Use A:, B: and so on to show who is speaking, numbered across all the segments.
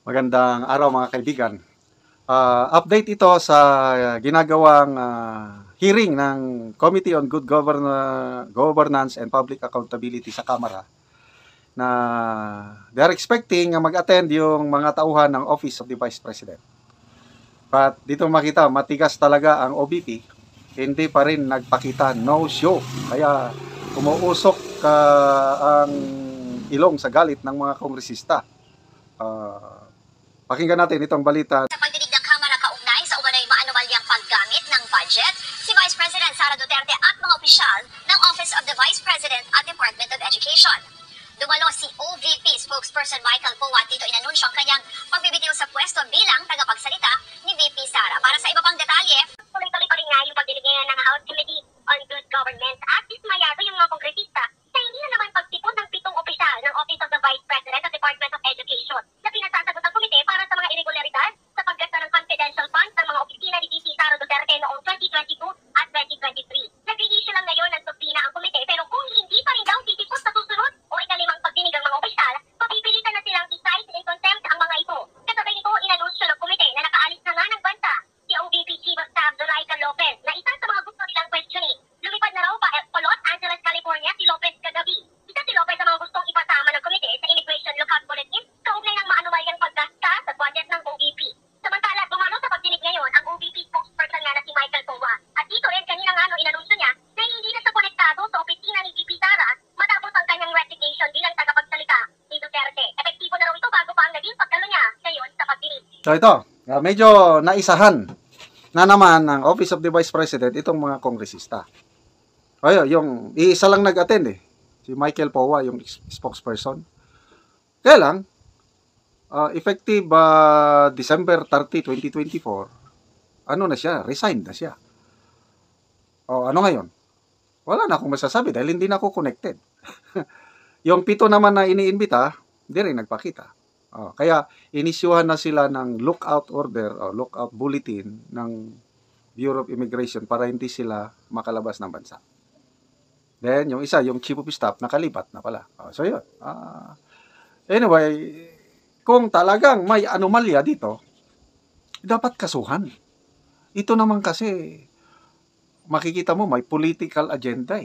A: Magandang araw mga kaibigan. Update ito sa ginagawang hearing ng Committee on Good Governance and Public Accountability sa Kamara na they're expecting mag-attend yung mga tauhan ng Office of the Vice President. But dito makita, matigas talaga ang OVP, hindi pa rin nagpakita, no show. Kaya umuusok ang ilong sa galit ng mga kongresista. Pakinggan natin itong balita.
B: Sa pagdinig ng Kamara kaugnay sa umanay maanumalyang paggamit ng budget, si Vice President Sara Duterte at mga opisyal ng Office of the Vice President at Department of Education. Dumalo si OVP spokesperson Michael Powa dito inanunsyo ang kanyang pagbibitiw sa pwesto bilang tagapagsalita ni VP Sara. Para sa iba pang detalye, tuloy-tuloy pa rin nga yung pagdinig ngayon ng House Committee on Good Governance at dismayado yung mga kongresista na hindi na naman pagtipon ng 7 opisyal ng Office of the Vice President at Department of Education na pinasasagot ng komite para sa mga irregularidad sa paggasta ng confidential funds ng mga opisina ni VP Sara Duterte noong 2022 at 2023. Nag-i-issue lang ngayon ng subpoena ang komite pero kung hindi pa rin daw titipos sa susunod o ikalimang pagdinig ng mga opisyal, papipilitan na silang i-cite in contempt ang mga ito. Kasabay nito, inanunsyo ng komite na nakaalis na nga ng bansa si OVP Chief of Staff Zoraida Lopez na isa sa mga gusto nilang questioning. Lumipad na raw pa Los Angeles, California si Lopez kagabi. Isa si Lopez ang mga gustong ipasama ng komite sa Immigration Lookout Bulletin kaugnay ng maanumalyang paggasta sa budget ng OVP. Samantala, dumalo sa pagdinig ngayon ang OVP spokesperson nga na si Michael Powa. At dito rin kanina nga inanunsyo niya na hindi na siya konektado sa opisina ni VP Sara matapos ang kanyang resignation bilang tagapagsalita ni Duterte. Epektibo na raw ito bago pa ang naging pagdalo niya ngayon sa pagdinig.
A: So ito, medyo naisahan na naman ng Office of the Vice President itong mga kongresista. Yung isa lang nag-attend si Michael Powa, yung spokesperson. Kaya lang, effective December 30, 2024, ano na siya, resigned na siya. Ano ngayon? Wala na akong masasabi dahil hindi na ako connected. Yung 7 naman na iniimbita, hindi rin nagpakita. Kaya inisyuhan na sila ng lookout order o lookout bulletin ng Bureau of Immigration para hindi sila makalabas ng bansa. Then, yung isa, yung Chief of Staff, nakalipat na pala. So, yun. Anyway, kung talagang may anomalya dito, dapat kasuhan. Ito naman kasi, makikita mo, may political agenda .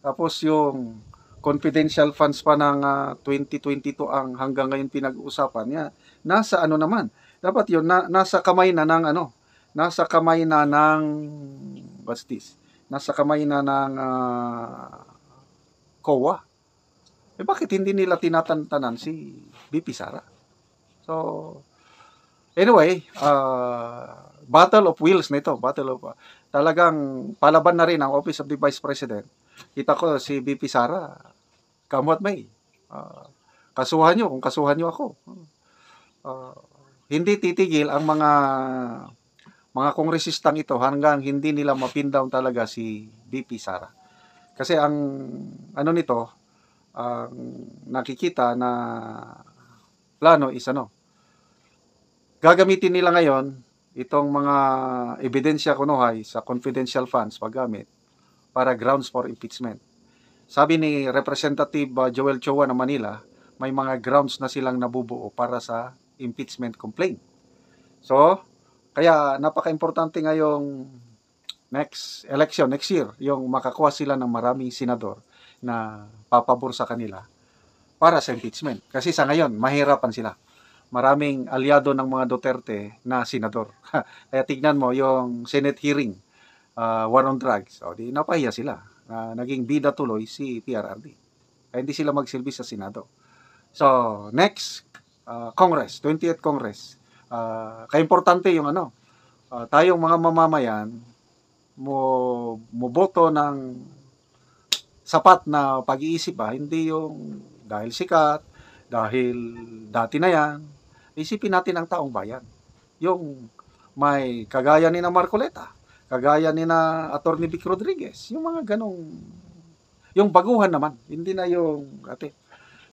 A: Tapos yung confidential funds pa ng 2022 ang hanggang ngayon pinag-uusapan niya, nasa ano naman. Dapat yun, nasa kamay na ng nasa kamay na ng, what's this? Nasa kamay na ng COA. Bakit hindi nila tinatantanan si VP Sara? So, anyway, battle of wills na ito. Talagang palaban na rin ang Office of the Vice President. Kita ko si VP Sara, come what may. Kasuhan nyo, kung kasuhan nyo ako. Hindi titigil ang mga kongresistang ito hanggang hindi nila mapin-down talaga si VP Sara. Kasi ang nito, ang nakikita na plano is gagamitin nila ngayon itong mga ebidensya kunuhay sa confidential funds paggamit para grounds for impeachment. Sabi ni Representative Joel Chua ng Manila, may mga grounds na silang nabubuo para sa impeachment complaint. So, kaya napaka-importante ngayong next election, next year, yung makakuha sila ng maraming senador na papabor sa kanila para sa impeachment. Kasi sa ngayon, mahirapan sila. Maraming aliado ng mga Duterte na senador. Kaya tignan mo yung Senate hearing, war on drugs. Di napahiya sila. Naging bida tuloy si PRRD. Kaya hindi sila magsilbi sa Senado. So, next, Congress, 20th Congress. Kaya importante yung tayong mga mamamayan boto ng sapat na pag-iisip hindi yung dahil sikat, dahil dati na yan. Isipin natin ang taong bayan. Yung may kagaya ni na Marcoleta, kagaya ni na Atty. Vic Rodriguez, yung mga ganong, yung baguhan naman, hindi na yung